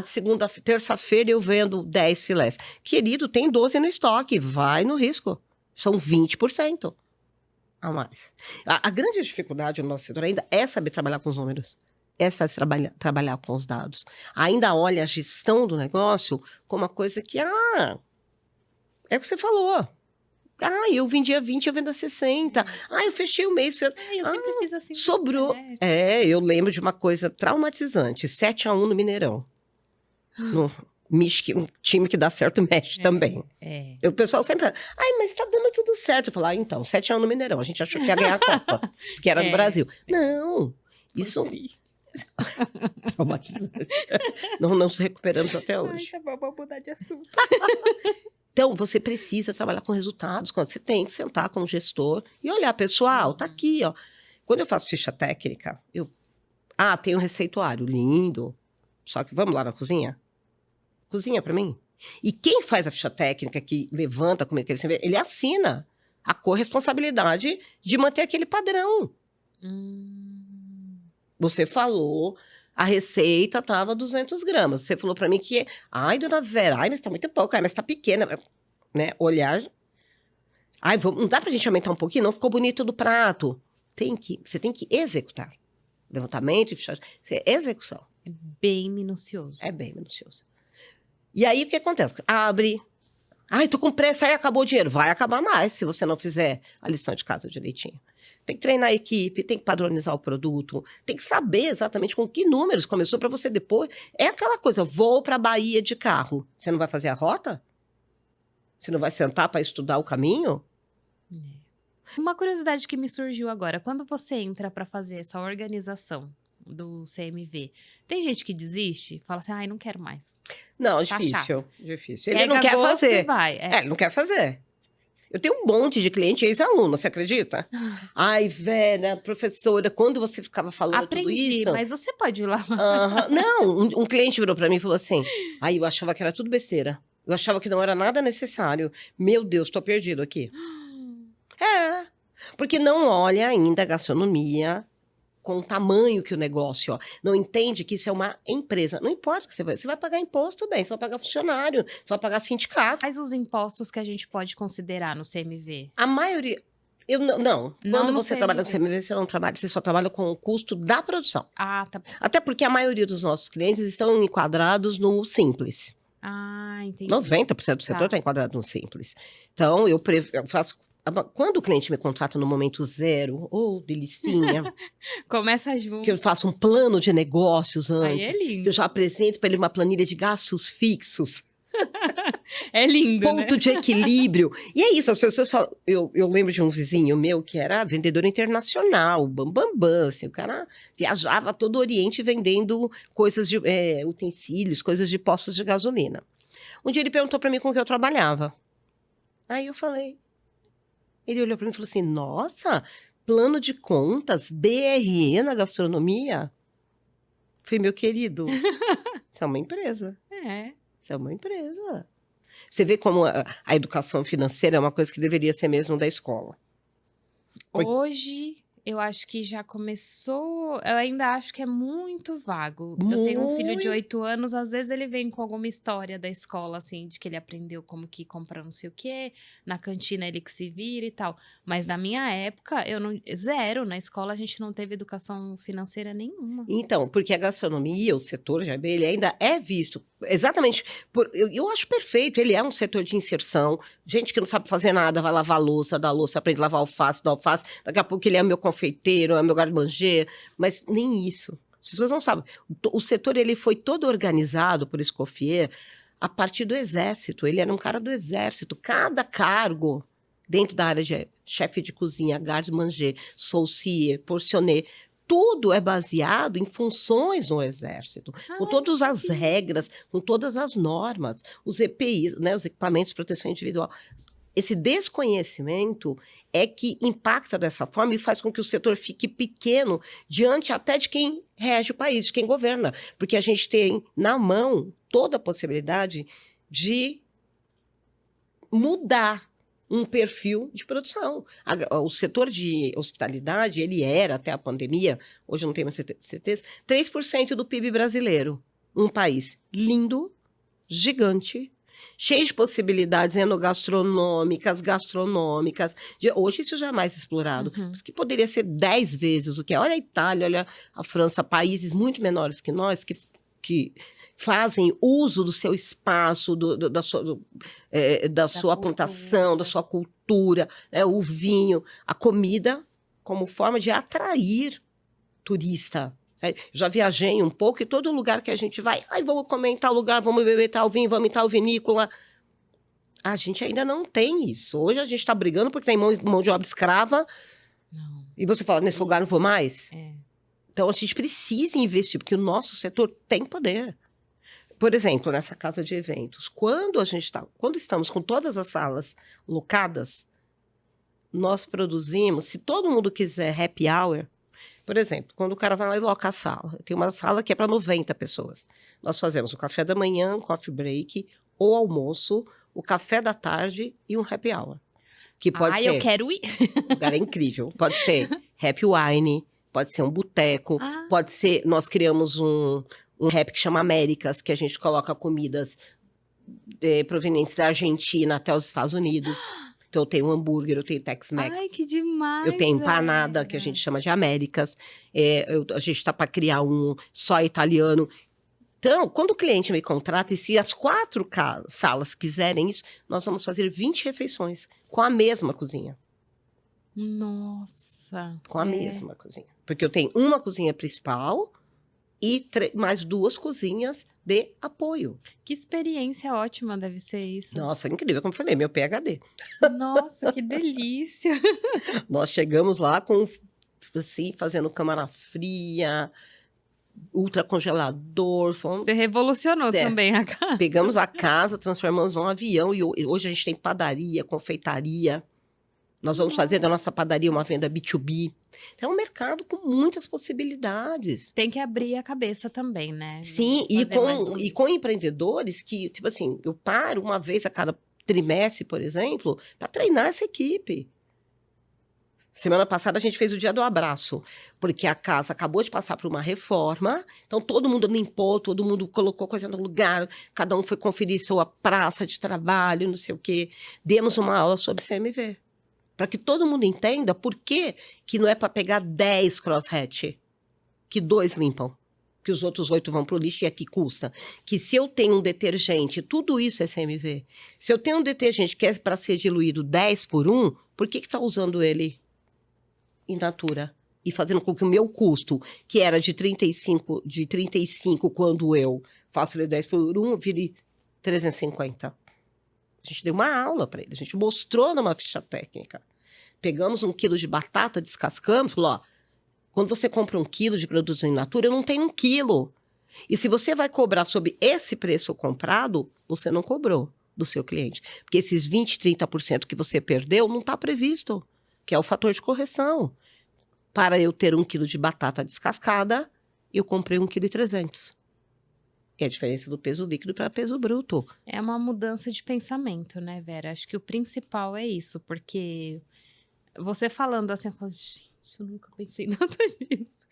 S2: de segunda, terça-feira eu vendo 10 filés. Querido, tem 12 no estoque, vai no risco. São 20% a mais. A grande dificuldade no nosso setor ainda é saber trabalhar com os números. É saber trabalhar com os dados. Ainda olha a gestão do negócio como uma coisa que, é o que você falou. Eu vendia 20, eu vendo a 60. Eu fechei o mês.
S1: Eu sempre fiz assim.
S2: Sobrou. Eu lembro de uma coisa traumatizante. 7-1 no Mineirão. No um time que dá certo mexe também. O pessoal sempre... mas tá dando tudo certo. Eu falo, então, 7-1 no Mineirão. A gente achou que ia ganhar a Copa. Porque era no Brasil. Não, isso... Traumatizante. Não nos recuperamos até hoje.
S1: Tá bom, vamos mudar de assunto.
S2: Então, você precisa trabalhar com resultados. Quando você tem que sentar com o gestor e olhar, pessoal, tá aqui, ó. Quando eu faço ficha técnica, tem um receituário lindo. Só que vamos lá na cozinha? Cozinha para mim. E quem faz a ficha técnica, que levanta como é que ele assina a corresponsabilidade de manter aquele padrão. Você falou, a receita estava 200 gramas. Você falou para mim que, dona Vera, mas tá muito pouco, mas tá pequena, né? Olhar, não dá pra gente aumentar um pouquinho? Não ficou bonito do prato. Você tem que executar. Levantamento, execução.
S1: É bem minucioso.
S2: É bem minucioso. E aí, o que acontece? Abre. Tô com pressa, aí acabou o dinheiro. Vai acabar mais se você não fizer a lição de casa direitinho. Tem que treinar a equipe, tem que padronizar o produto, tem que saber exatamente com que números começou para você depois. É aquela coisa, vou para a Bahia de carro. Você não vai fazer a rota? Você não vai sentar para estudar o caminho?
S1: Uma curiosidade que me surgiu agora, quando você entra para fazer essa organização do CMV, tem gente que desiste? Fala assim, não quero mais.
S2: Não,
S1: Tá
S2: difícil.
S1: chato.
S2: Difícil. Ele não quer fazer. Ele não quer fazer. Eu tenho um monte de cliente ex-aluno, você acredita? Vera, professora, quando você ficava falando tudo isso...
S1: mas você pode ir lá.
S2: Não, um cliente virou para mim e falou assim, eu achava que era tudo besteira. Eu achava que não era nada necessário. Meu Deus, tô perdido aqui. Porque não olha ainda a gastronomia com o tamanho que o negócio, não entende que isso é uma empresa. Não importa o que você vai pagar imposto bem, você vai pagar funcionário, você vai pagar sindicato.
S1: Quais os impostos que a gente pode considerar no CMV?
S2: A maioria... Quando você trabalha no CMV, você não trabalha, você só trabalha com o custo da produção.
S1: Tá.
S2: Até porque a maioria dos nossos clientes estão enquadrados no Simples.
S1: Entendi.
S2: 90% do setor está enquadrado no Simples. Então, eu faço... Quando o cliente me contrata no momento zero, delicinha.
S1: Começa junto.
S2: Que eu faço um plano de negócios antes.
S1: É lindo.
S2: Eu já apresento para ele uma planilha de gastos fixos.
S1: É lindo,
S2: Ponto de equilíbrio. E é isso, as pessoas falam... Eu lembro de um vizinho meu que era vendedor internacional, bambambam, assim, o cara viajava todo o Oriente vendendo coisas de utensílios, coisas de postos de gasolina. Um dia ele perguntou para mim com o que eu trabalhava. Aí eu falei... Ele olhou para mim e falou assim, nossa, plano de contas, BRE na gastronomia? Falei, meu querido, isso é uma empresa. Isso é uma empresa. Você vê como a educação financeira é uma coisa que deveria ser mesmo da escola.
S1: Hoje, eu acho que já começou... Eu ainda acho que é muito vago. Eu tenho um filho de 8 anos, às vezes ele vem com alguma história da escola, assim, de que ele aprendeu como que comprar não sei o quê, na cantina ele que se vira e tal. Mas na minha época, zero. Na escola a gente não teve educação financeira nenhuma.
S2: Então, porque a gastronomia, o setor dele ainda é visto exatamente... Eu acho perfeito, ele é um setor de inserção. Gente que não sabe fazer nada, vai lavar a louça, dá louça, aprende a lavar alface, dá alface. Daqui a pouco ele é meu confeiteiro, é meu garde-manger. Mas nem isso. As pessoas não sabem. O setor ele foi todo organizado por Escoffier a partir do Exército. Ele era um cara do Exército. Cada cargo dentro da área de chefe de cozinha, garde-manger, saucier, portionnaire, tudo é baseado em funções no Exército, com todas as regras, com todas as normas, os EPIs, né, os equipamentos de proteção individual. Esse desconhecimento é que impacta dessa forma e faz com que o setor fique pequeno diante até de quem rege o país, de quem governa. Porque a gente tem na mão toda a possibilidade de mudar um perfil de produção. O setor de hospitalidade, ele era, até a pandemia, hoje eu não tenho mais certeza, 3% do PIB brasileiro. Um país lindo, gigante, cheio de possibilidades enogastronômicas, gastronômicas. Hoje isso já é mais explorado. Mas que poderia ser 10 vezes o que é. Olha a Itália, olha a França, países muito menores que nós, que fazem uso do seu espaço, da sua plantação, da sua cultura, né, o vinho, a comida, como forma de atrair turista. Já viajei um pouco e todo lugar que a gente vai, vamos comer em tal lugar, vamos beber tal vinho, vamos em tal vinícola. A gente ainda não tem isso. Hoje a gente está brigando porque tem mão de obra escrava. Não. E você fala, nesse lugar não vou mais? Então a gente precisa investir, porque o nosso setor tem poder. Por exemplo, nessa casa de eventos, quando estamos com todas as salas locadas, nós produzimos, se todo mundo quiser happy hour, por exemplo, quando o cara vai lá e loca a sala, tem uma sala que é para 90 pessoas. Nós fazemos o café da manhã, um coffee break, o almoço, o café da tarde e um happy hour. Que pode ser...
S1: eu quero ir!
S2: O lugar é incrível. Pode ser happy wine, pode ser um boteco, pode ser... Nós criamos um rap que chama Américas, que a gente coloca comidas provenientes da Argentina até os Estados Unidos. Então, eu tenho hambúrguer, eu tenho Tex-Mex.
S1: Ai, que demais!
S2: Eu tenho empanada, que a gente chama de Américas. A gente está para criar um só italiano. Então, quando o cliente me contrata, e se as 4 salas quiserem isso, nós vamos fazer 20 refeições com a mesma cozinha.
S1: Nossa!
S2: Com a mesma cozinha. Porque eu tenho uma cozinha principal e mais 2 cozinhas de apoio.
S1: Que experiência ótima deve ser isso.
S2: Nossa, incrível, como eu falei, meu PhD.
S1: Nossa, que delícia!
S2: Nós chegamos lá com, assim, fazendo câmara fria, ultracongelador.
S1: Você revolucionou também a casa.
S2: Pegamos a casa, transformamos num avião e hoje a gente tem padaria, confeitaria. Nós vamos fazer da nossa padaria uma venda B2B. Então, é um mercado com muitas possibilidades.
S1: Tem que abrir a cabeça também, né?
S2: Sim, e com empreendedores que, tipo assim, eu paro uma vez a cada trimestre, por exemplo, para treinar essa equipe. Semana passada a gente fez o dia do abraço, porque a casa acabou de passar por uma reforma, então todo mundo limpou, todo mundo colocou coisa no lugar, cada um foi conferir sua praça de trabalho, não sei o quê. Demos uma aula sobre CMV. Para que todo mundo entenda por que não é para pegar 10 crosshatch, que 2 limpam, que os outros 8 vão para o lixo e aqui custa. Que se eu tenho um detergente, tudo isso é CMV. Se eu tenho um detergente que é para ser diluído 10 por 1, por que está usando ele in natura? E fazendo com que o meu custo, que era de 35 quando eu faço ele 10 por 1, vire 350. A gente deu uma aula para ele, a gente mostrou numa ficha técnica. Pegamos 1 quilo de batata, descascamos, falou, ó, quando você compra 1 quilo de produtos in natura, eu não tenho 1 quilo. E se você vai cobrar sobre esse preço comprado, você não cobrou do seu cliente. Porque esses 20%, 30% que você perdeu não está previsto, que é o fator de correção. Para eu ter 1 quilo de batata descascada, eu comprei 1,3 kg. É a diferença do peso líquido para peso bruto.
S1: É uma mudança de pensamento, né, Vera? Acho que o principal é isso, porque você falando assim, eu falo, gente, eu nunca pensei nada disso.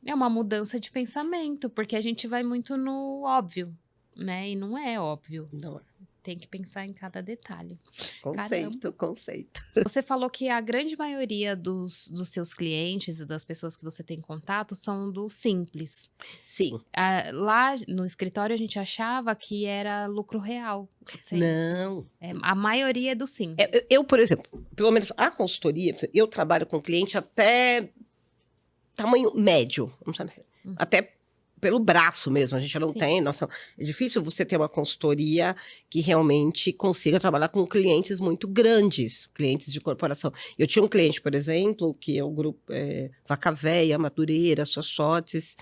S1: É uma mudança de pensamento, porque a gente vai muito no óbvio, né? E não é óbvio.
S2: Não é.
S1: Tem que pensar em cada detalhe.
S2: Conceito.
S1: Você falou que a grande maioria dos seus clientes e das pessoas que você tem contato são do simples.
S2: Sim.
S1: Lá no escritório a gente achava que era lucro real.
S2: Não.
S1: A maioria é do simples.
S2: Eu, por exemplo, pelo menos a consultoria, eu trabalho com cliente até tamanho médio, não sabe? Até pelo braço mesmo, a gente não
S1: Sim.
S2: tem nossa. É difícil você ter uma consultoria que realmente consiga trabalhar com clientes muito grandes, clientes de corporação. Eu tinha um cliente, por exemplo, que é o grupo Vaca Véia, Madureira, Sochotes,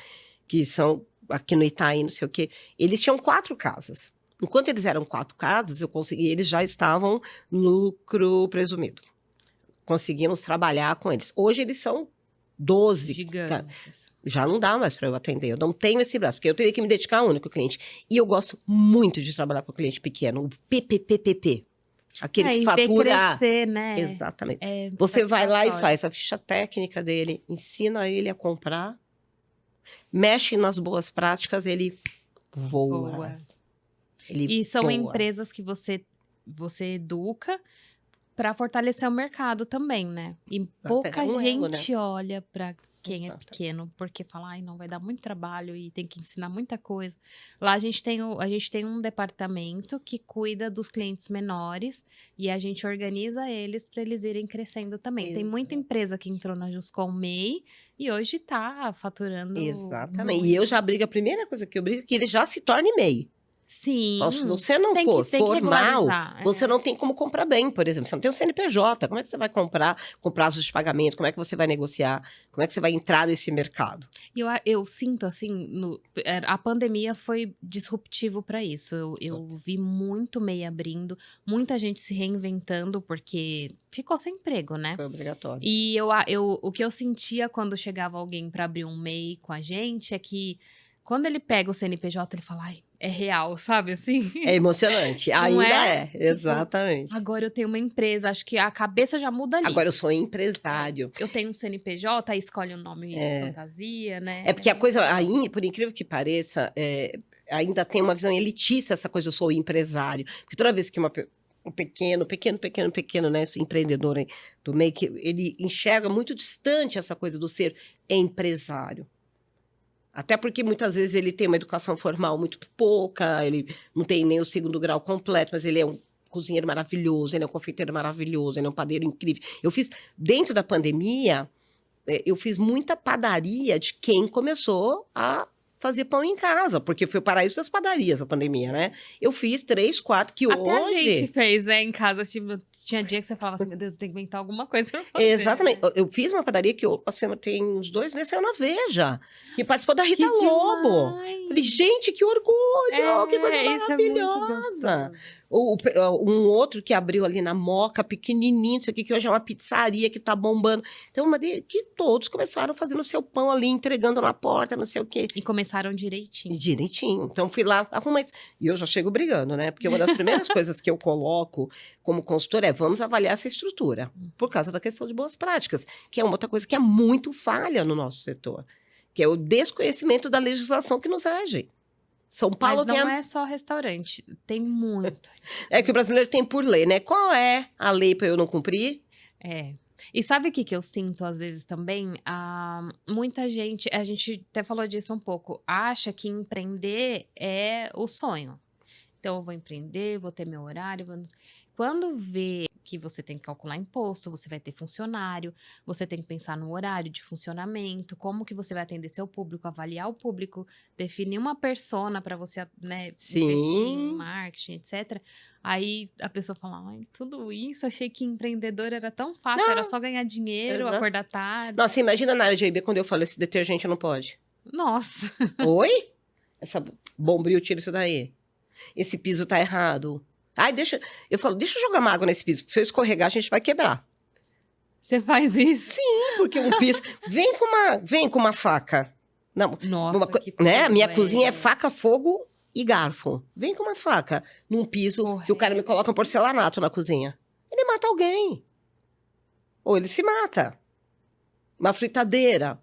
S2: que são aqui no Itaim, não sei o quê. Eles tinham 4 casas. Enquanto eles eram 4 casas, eu consegui, eles já estavam lucro presumido. Conseguimos trabalhar com eles. Hoje eles são 12.
S1: Gigantes.
S2: Já não dá mais para eu atender, eu não tenho esse braço, porque eu teria que me dedicar a um único cliente. E eu gosto muito de trabalhar com cliente pequeno, o PPPPP. Aquele que
S1: E ver
S2: fatura.
S1: crescer, né?
S2: Exatamente.
S1: É
S2: Você vai lá e
S1: satisfatório.
S2: faz a ficha técnica dele, ensina ele a comprar, mexe nas boas práticas, ele voa.
S1: Boa.
S2: Ele
S1: E são
S2: voa.
S1: empresas que você educa para fortalecer o mercado também, né? E pouca
S2: um elo, né?
S1: gente olha para quem é
S2: Exato.
S1: pequeno, porque fala, ai, não vai dar muito trabalho e tem que ensinar muita coisa. Lá a gente tem um departamento que cuida dos clientes menores e a gente organiza eles para eles irem crescendo também. Tem muita
S2: Exato.
S1: empresa que entrou na Juscom MEI e hoje tá faturando
S2: Exatamente.
S1: muito.
S2: E eu já brigo, a primeira coisa que eu brigo é que ele já se torne MEI.
S1: Sim.
S2: Então, se você não
S1: tem
S2: for
S1: que
S2: formal,
S1: regularizar.
S2: você não tem como comprar bem, por exemplo. Você não tem o CNPJ. Como é que você vai comprar com prazos de pagamento? Como é que você vai negociar? Como é que você vai entrar nesse mercado?
S1: E eu sinto, assim, a pandemia foi disruptivo para isso. Eu vi muito MEI abrindo, muita gente se reinventando, porque ficou sem emprego, né?
S2: Foi obrigatório.
S1: E o que eu sentia quando chegava alguém para abrir um MEI com a gente é que quando ele pega o CNPJ, ele fala, ai, é real, sabe assim?
S2: É emocionante.
S1: Não
S2: Ainda
S1: é?
S2: é. Exatamente.
S1: Agora eu tenho uma empresa, acho que a cabeça já muda ali.
S2: Agora eu sou empresário.
S1: Eu tenho um CNPJ, aí escolhe o nome fantasia, né?
S2: É porque a coisa, aí, por incrível que pareça, ainda tem uma visão elitista essa coisa, eu sou empresário. Porque toda vez que um pequeno, né, esse empreendedor aí do meio, que ele enxerga muito distante essa coisa do ser empresário. Até porque muitas vezes ele tem uma educação formal muito pouca, ele não tem nem o 2º grau completo, mas ele é um cozinheiro maravilhoso, ele é um confeiteiro maravilhoso, ele é um padeiro incrível. Eu fiz, dentro da pandemia, eu fiz muita padaria de quem começou a fazer pão em casa, porque foi o paraíso das padarias a pandemia, né? Eu fiz 3, 4, que
S1: Até
S2: hoje...
S1: a gente fez, em casa, tipo, tinha dia que você falava assim, meu Deus, eu tenho que inventar alguma coisa pra fazer.
S2: Exatamente. Eu fiz uma padaria que tem uns 2 meses, saiu na Veja, que participou da Rita Lobo.
S1: Demais.
S2: Falei, gente, que orgulho, que coisa
S1: isso é muito
S2: maravilhosa.
S1: gostoso.
S2: Um outro que abriu ali na Moca, pequenininho, isso aqui, que hoje é uma pizzaria que tá bombando. Então, que todos começaram fazendo seu pão ali, entregando na porta, não sei o quê.
S1: E começaram direitinho.
S2: Direitinho. Então, fui lá, arrumei. E eu já chego brigando, né? Porque uma das primeiras coisas que eu coloco como consultora é vamos avaliar essa estrutura. Por causa da questão de boas práticas, que é uma outra coisa que é muito falha no nosso setor. Que é o desconhecimento da legislação que nos rege. São Paulo
S1: Mas não é só restaurante, tem muito.
S2: É que o brasileiro tem por lei, né? Qual é a lei para eu não cumprir?
S1: É. E sabe o que eu sinto às vezes também? Muita gente, a gente até falou disso um pouco, acha que empreender é o sonho. Então, eu vou empreender, vou ter meu horário. Quando vê que você tem que calcular imposto, você vai ter funcionário, você tem que pensar no horário de funcionamento, como que você vai atender seu público, avaliar o público, definir uma persona para você, né, investir em marketing, etc. Aí a pessoa fala, ai, tudo isso, achei que empreendedor era tão fácil, era só ganhar dinheiro, acordar tarde.
S2: Nossa, imagina na área de AIB quando eu falo esse detergente não pode.
S1: Nossa.
S2: Oi? Essa Bombril, tira isso daí. Esse piso tá errado. Ai, eu falo, deixa eu jogar uma água nesse piso, porque se eu escorregar, a gente vai quebrar.
S1: Você faz isso?
S2: Sim, porque um piso... Vem com uma faca. Não,
S1: Nossa,
S2: né? Minha cozinha é faca, fogo e garfo. Vem com uma faca num piso que o cara me coloca um porcelanato na cozinha. Ele mata alguém. Ou ele se mata. Uma fritadeira.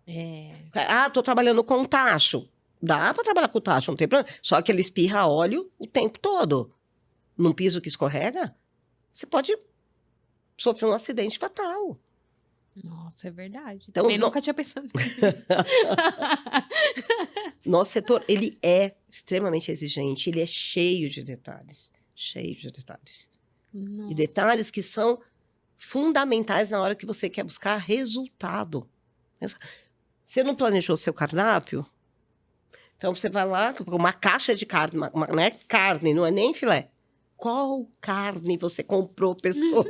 S2: Tô trabalhando com tacho. Dá pra trabalhar com tacho, não tem problema. Só que ele espirra óleo o tempo todo. Num piso que escorrega, você pode sofrer um acidente fatal.
S1: Nossa, é verdade.
S2: Então,
S1: Também nunca tinha pensado nisso.
S2: Nosso setor, ele é extremamente exigente, ele é cheio de detalhes. Cheio de detalhes.
S1: Nossa.
S2: E detalhes que são fundamentais na hora que você quer buscar resultado. Você não planejou seu cardápio? Então, você vai lá, uma caixa de carne, não é carne, não é nem filé. Qual carne você comprou, pessoa?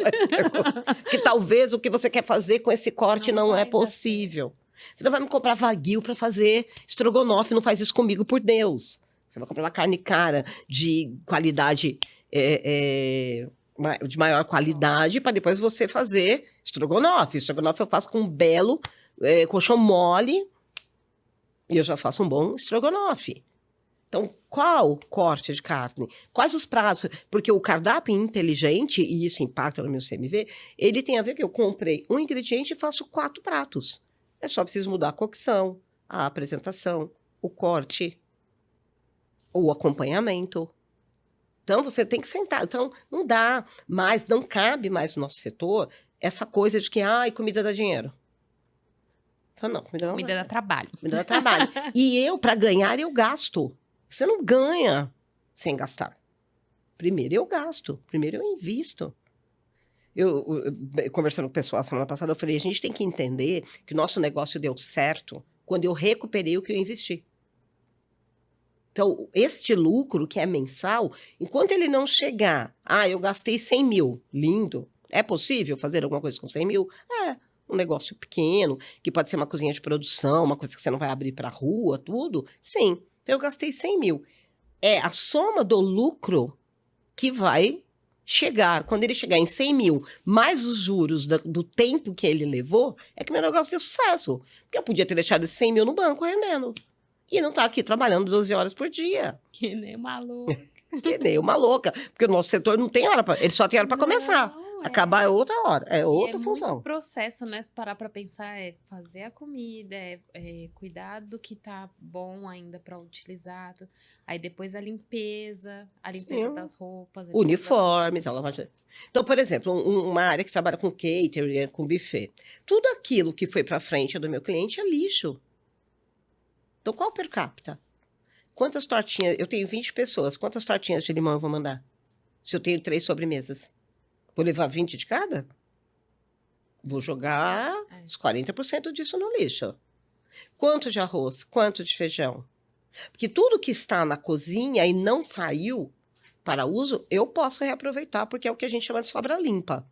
S2: Que talvez o que você quer fazer com esse corte não é possível. Você não vai me comprar wagyu para fazer estrogonofe, não faz isso comigo, por Deus. Você vai comprar uma carne cara, de qualidade, de maior qualidade, para depois você fazer estrogonofe. Estrogonofe eu faço com um belo colchão mole, e eu já faço um bom estrogonofe. Então, qual corte de carne? Quais os pratos? Porque o cardápio inteligente, e isso impacta no meu CMV, ele tem a ver que eu comprei um ingrediente e faço 4 pratos. É só preciso mudar a cocção, a apresentação, o corte, o acompanhamento. Então, você tem que sentar. Então, não dá mais, não cabe mais no nosso setor essa coisa de que, comida dá dinheiro. Então, não,
S1: comida dá trabalho.
S2: Comida dá trabalho. E eu, para ganhar, eu gasto. Você não ganha sem gastar. Primeiro eu gasto, primeiro eu invisto. Eu conversando com o pessoal a semana passada, eu falei, a gente tem que entender que o nosso negócio deu certo quando eu recuperei o que eu investi. Então, este lucro, que é mensal, enquanto ele não chegar, eu gastei 100 mil, lindo. É possível fazer alguma coisa com 100 mil? Um negócio pequeno, que pode ser uma cozinha de produção, uma coisa que você não vai abrir para a rua, tudo. Sim. Então, eu gastei 100 mil. É a soma do lucro que vai chegar. Quando ele chegar em 100 mil, mais os juros do tempo que ele levou, é que meu negócio deu sucesso. Porque eu podia ter deixado esses 100 mil no banco rendendo. E não estar aqui trabalhando 12 horas por dia.
S1: Que nem uma louca.
S2: Que nem uma louca. Porque o nosso setor não tem hora para... Ele só tem hora para começar. Acabar é outra hora, é outra função.
S1: É muito processo, né? Se parar para pensar, fazer a comida, cuidar do que tá bom ainda para utilizar. Aí depois a limpeza das roupas.
S2: Uniformes, a lavagem. Então, por exemplo, uma área que trabalha com catering, com buffet. Tudo aquilo que foi para frente do meu cliente é lixo. Então, qual o per capita? Quantas tortinhas? Eu tenho 20 pessoas. Quantas tortinhas de limão eu vou mandar? Se eu tenho 3 sobremesas. Vou levar 20 de cada? Vou jogar os 40% disso no lixo. Quanto de arroz? Quanto de feijão? Porque tudo que está na cozinha e não saiu para uso, eu posso reaproveitar, porque é o que a gente chama de sobra limpa.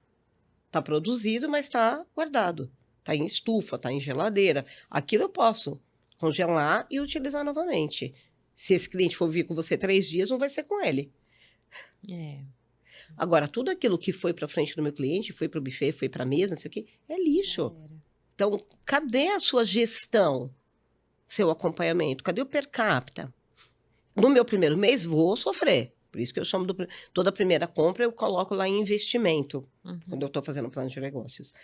S2: Está produzido, mas está guardado. Está em estufa, está em geladeira. Aquilo eu posso congelar e utilizar novamente. Se esse cliente for vir com você 3 dias, não vai ser com ele. Agora, tudo aquilo que foi para frente do meu cliente, foi para o buffet, foi para a mesa, não sei o quê, é lixo. Então, cadê a sua gestão, seu acompanhamento? Cadê o per capita? No meu primeiro mês, vou sofrer. Por isso que eu chamo toda a primeira compra, eu coloco lá em investimento, quando eu estou fazendo plano de negócios.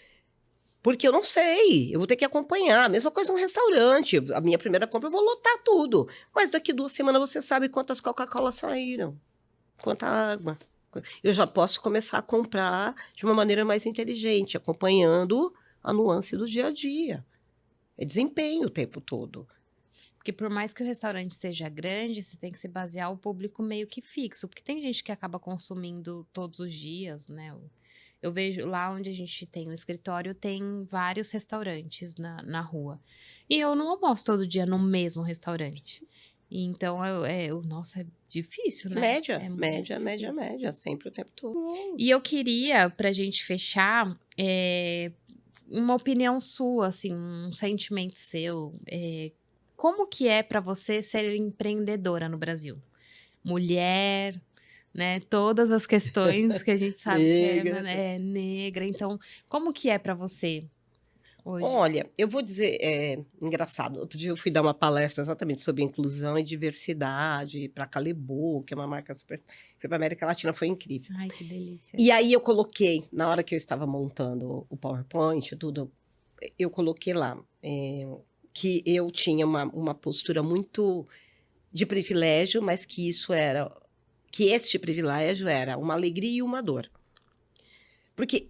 S2: Porque eu não sei, eu vou ter que acompanhar. A mesma coisa no restaurante. A minha primeira compra, eu vou lotar tudo. Mas daqui 2 semanas você sabe quantas Coca-Cola saíram, quanta água. Eu já posso começar a comprar de uma maneira mais inteligente, acompanhando a nuance do dia a dia. É desempenho o tempo todo.
S1: Porque por mais que o restaurante seja grande, você tem que se basear o público meio que fixo. Porque tem gente que acaba consumindo todos os dias, né? Eu vejo lá onde a gente tem o escritório, tem vários restaurantes na rua. E eu não almoço todo dia no mesmo restaurante. Então, nossa, é difícil, né?
S2: Média, sempre o tempo todo.
S1: E eu queria, pra gente fechar, uma opinião sua, assim, um sentimento seu. Como que é pra você ser empreendedora no Brasil? Mulher, né? Todas as questões que a gente sabe
S2: negra.
S1: Que é negra. Então, como que é pra você hoje?
S2: Olha, eu vou dizer, engraçado, outro dia eu fui dar uma palestra exatamente sobre inclusão e diversidade para a Calebo, que é uma marca super... Foi para a América Latina, foi incrível.
S1: Ai, que delícia.
S2: E aí eu coloquei, na hora que eu estava montando o PowerPoint, tudo, eu coloquei lá que eu tinha uma postura muito de privilégio, mas que este privilégio era uma alegria e uma dor. Porque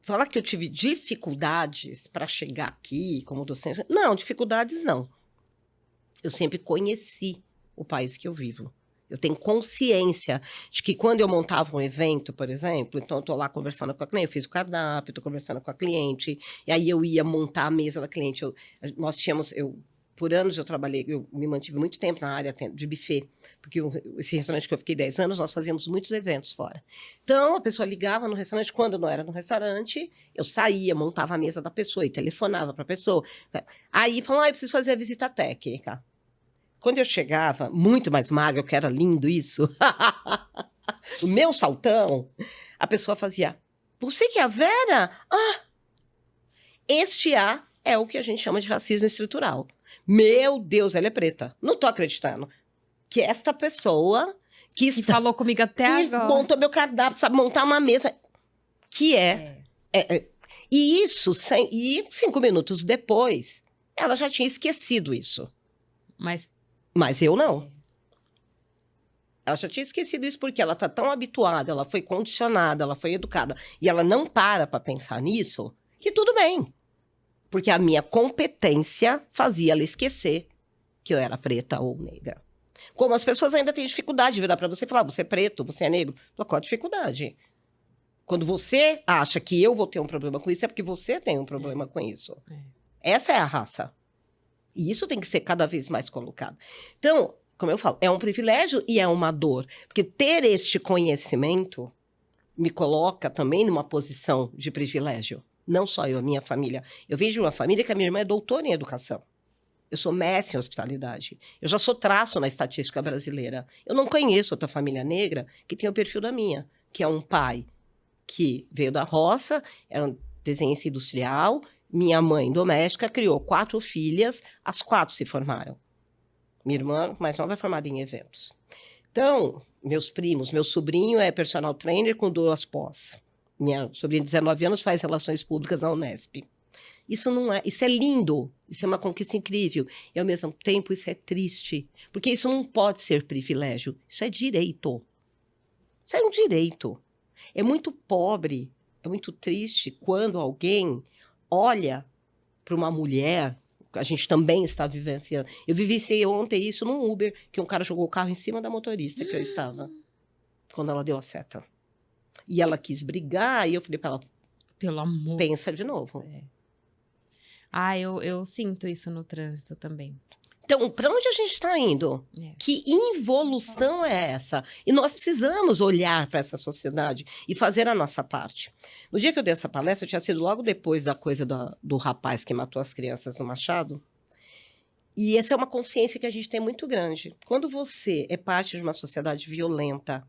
S2: falar que eu tive dificuldades para chegar aqui como docente... Não, dificuldades não. Eu sempre conheci o país que eu vivo. Eu tenho consciência de que quando eu montava um evento, por exemplo, então eu estou lá conversando com a cliente, eu fiz o cardápio, estou conversando com a cliente, e aí eu ia montar a mesa da cliente. Por anos eu trabalhei, eu me mantive muito tempo na área de buffet, porque esse restaurante que eu fiquei 10 anos, nós fazíamos muitos eventos fora. Então, a pessoa ligava no restaurante, quando não era no restaurante, eu saía, montava a mesa da pessoa e telefonava para a pessoa. Aí falava, eu preciso fazer a visita técnica. Quando eu chegava, muito mais magra, que era lindo isso, o meu saltão, a pessoa fazia, você que é a Vera? Ah, este A é o que a gente chama de racismo estrutural. Meu Deus, ela é preta. Não tô acreditando. Que esta pessoa que
S1: falou comigo até agora.
S2: Montou meu cardápio, sabe? Montar uma mesa. Que E isso, e 5 minutos depois, ela já tinha esquecido isso. Mas eu não. Ela já tinha esquecido isso porque ela tá tão habituada, ela foi condicionada, ela foi educada. E ela não para pensar nisso, que tudo bem. Porque a minha competência fazia ela esquecer que eu era preta ou negra. Como as pessoas ainda têm dificuldade de virar para você e falar, você é preto, você é negro. Qual a dificuldade? Quando você acha que eu vou ter um problema com isso, é porque você tem um problema com isso. Essa é a raça. E isso tem que ser cada vez mais colocado. Então, como eu falo, é um privilégio e é uma dor. Porque ter este conhecimento me coloca também numa posição de privilégio. Não só eu, a minha família. Eu venho de uma família que a minha irmã é doutora em educação. Eu sou mestre em hospitalidade. Eu já sou traço na estatística brasileira. Eu não conheço outra família negra que tenha o perfil da minha, que é um pai que veio da roça, era um desenhista industrial, minha mãe doméstica, criou 4 filhas, as 4 se formaram. Minha irmã mais nova é formada em eventos. Então, meus primos, meu sobrinho é personal trainer com 2 pós. Minha sobrinha de 19 anos faz relações públicas na Unesp. Isso é lindo, isso é uma conquista incrível. E, ao mesmo tempo, isso é triste. Porque isso não pode ser privilégio, isso é direito. Isso é um direito. É muito pobre, é muito triste quando alguém olha para uma mulher, a gente também está vivenciando. Eu vivenciei ontem isso num Uber, que um cara jogou o carro em cima da motorista que eu estava, quando ela deu a seta. E ela quis brigar, e eu falei para ela,
S1: pelo amor,
S2: pensa de novo.
S1: Eu sinto isso no trânsito também.
S2: Então, para onde a gente está indo? Que involução é essa? E nós precisamos olhar para essa sociedade e fazer a nossa parte. No dia que eu dei essa palestra, tinha sido logo depois da coisa do rapaz que matou as crianças no Machado. E essa é uma consciência que a gente tem muito grande. Quando você é parte de uma sociedade violenta,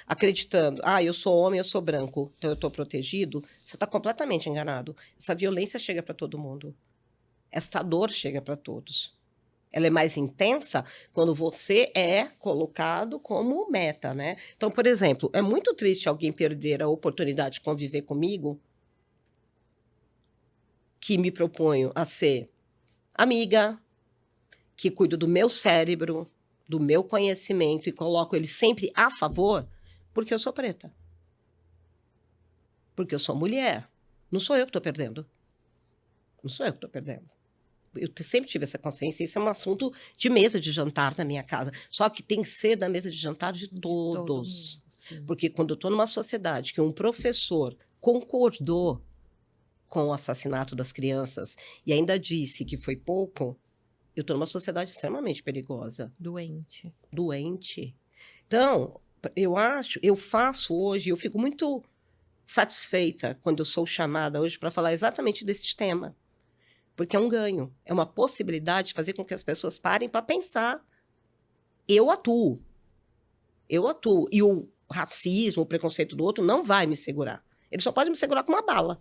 S2: acreditando, eu sou homem, eu sou branco, então eu estou protegido, você está completamente enganado. Essa violência chega para todo mundo. Esta dor chega para todos. Ela é mais intensa quando você é colocado como meta, né? Então, por exemplo, é muito triste alguém perder a oportunidade de conviver comigo, que me proponho a ser amiga, que cuido do meu cérebro, do meu conhecimento e coloco ele sempre a favor, porque eu sou preta. Porque eu sou mulher. Não sou eu que estou perdendo. Não sou eu que estou perdendo. Eu sempre tive essa consciência, isso é um assunto de mesa de jantar na minha casa. Só que tem que ser da mesa de jantar de todos. Porque quando eu estou numa sociedade que um professor concordou com o assassinato das crianças e ainda disse que foi pouco, eu estou numa sociedade extremamente perigosa.
S1: Doente.
S2: Então, eu faço hoje, eu fico muito satisfeita quando eu sou chamada hoje para falar exatamente desse tema. Porque é um ganho, é uma possibilidade de fazer com que as pessoas parem para pensar. Eu atuo. E o racismo, o preconceito do outro não vai me segurar. Ele só pode me segurar com uma bala.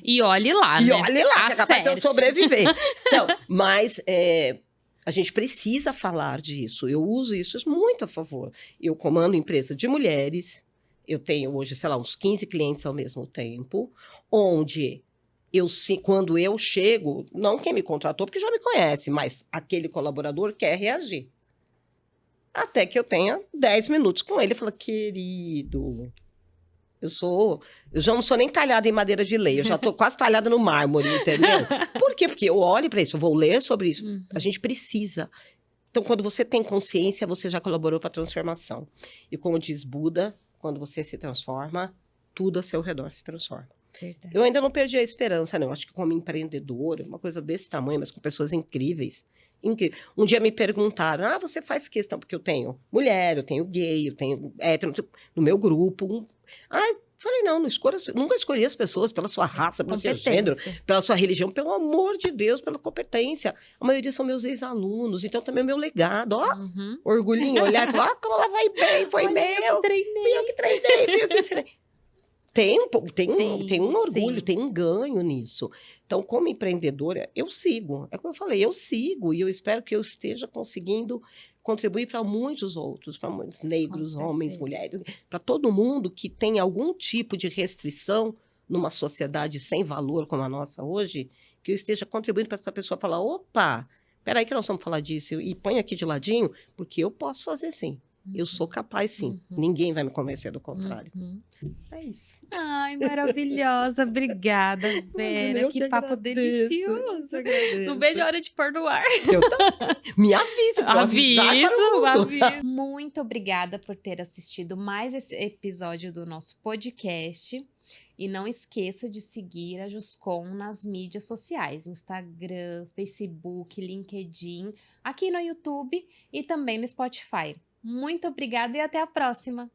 S1: E olhe lá, né?
S2: E olhe lá, que é capaz de eu sobreviver. Então, mas a gente precisa falar disso. Eu uso isso muito a favor. Eu comando empresa de mulheres. Eu tenho hoje, uns 15 clientes ao mesmo tempo, onde... quando eu chego, não quem me contratou, porque já me conhece, mas aquele colaborador quer reagir. Até que eu tenha 10 minutos com ele e falo, querido, eu já não sou nem talhada em madeira de lei, eu já estou quase talhada no mármore, entendeu? Por quê? Porque eu olho para isso, eu vou ler sobre isso. A gente precisa Então, quando você tem consciência, você já colaborou para a transformação. E como diz Buda, quando você se transforma, tudo a seu redor se transforma.
S1: Verdade.
S2: Eu ainda não perdi a esperança, não. Acho que como empreendedora, uma coisa desse tamanho, mas com pessoas incríveis. Incrível. Um dia me perguntaram, você faz questão, porque eu tenho mulher, eu tenho gay, eu tenho hétero, no meu grupo. Falei, não, nunca escolhi as pessoas pela sua raça, pelo seu gênero, pela sua religião, pelo amor de Deus, pela competência. A maioria são meus ex-alunos, então também é meu legado. Orgulhinho, olhar e falar, como ela vai bem, foi meu. Fui eu que treinei, fui eu que ensinei. Tem um orgulho, tem um ganho nisso. Então, como empreendedora, eu sigo. É como eu falei, eu sigo e eu espero que eu esteja conseguindo contribuir para muitos outros, para muitos negros, homens, mulheres, para todo mundo que tem algum tipo de restrição numa sociedade sem valor como a nossa hoje, que eu esteja contribuindo para essa pessoa falar, opa, peraí que nós vamos falar disso e põe aqui de ladinho, porque eu posso fazer sim. Eu sou capaz, sim. Ninguém vai me convencer do contrário. É isso.
S1: Ai, maravilhosa. Obrigada, Vera. Que papo delicioso. Não vejo a hora de pôr no ar.
S2: Eu também. Me avisa.
S1: Aviso. Muito obrigada por ter assistido mais esse episódio do nosso podcast. E não esqueça de seguir a Juscom nas mídias sociais. Instagram, Facebook, LinkedIn, aqui no YouTube e também no Spotify. Muito obrigada e até a próxima!